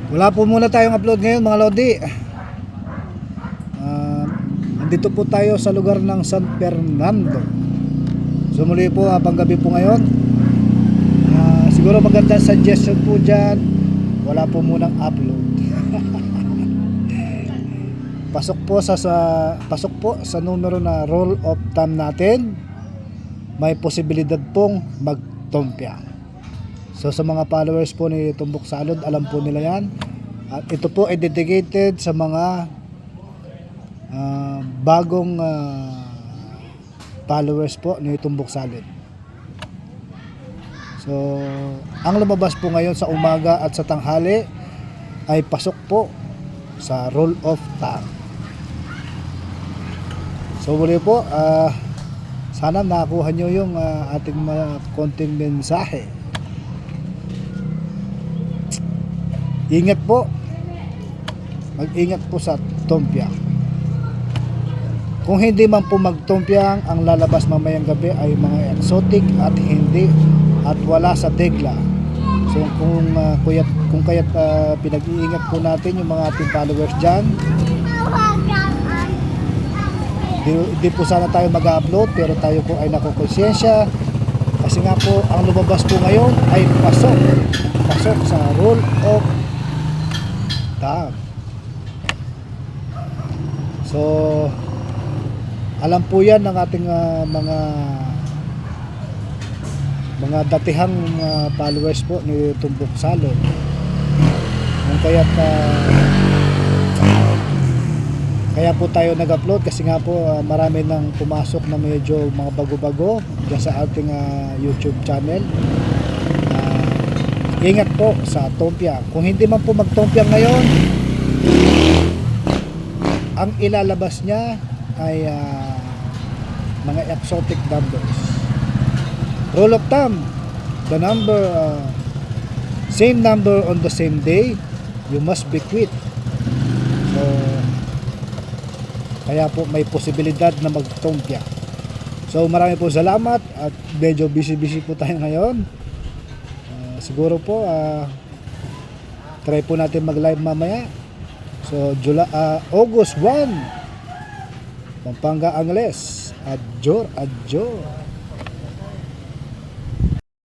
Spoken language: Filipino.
Wala po muna tayong upload ngayon mga Lodi. Andito po tayo sa lugar ng San Fernando. So muli po, panggabi po ngayon. Siguro magandang suggestion po dyan, wala po munang upload. Pasok po sa numero na roll of thumb natin. May posibilidad pong magtompya. So sa mga followers po ni Tumbok Salud, alam po nila yan. At ito po ay dedicated sa mga bagong followers po ni Tumbok Salud. So ang lumabas po ngayon sa umaga at sa tanghali ay pasok po sa roll of thumb. So muli po, sana nakuha nyo yung ating mga konting mensahe. Ingat po. Mag-ingat po sa tompya. Kung hindi man po magtompya, ang lalabas mamayang gabi ay mga exotic at hindi at wala sa degla. So kung kaya't pinag-iingat po natin yung mga ating followers dyan. Di po sana tayo mag-upload, pero tayo po ay nakukonsensya kasi nga po ang lumabas po ngayon ay pasok sa roll of thumb. So alam po yan ng ating mga datihang followers po ni Tumbok Salud. Kaya po tayo nag-upload kasi nga po marami nang pumasok na medyo mga bago-bago dyan sa ating YouTube channel. Ingat po sa tompya. Kung hindi man po magtompya ngayon, ang ilalabas niya ay mga exotic numbers. Roll of thumb, the number same number on the same day, you must be quit. So kaya po may posibilidad na magtompya. So marami po salamat at medyo busy po tayo ngayon. Siguro po try po natin mag-live mamaya. So August 1, Pampanga Angles. Adjor.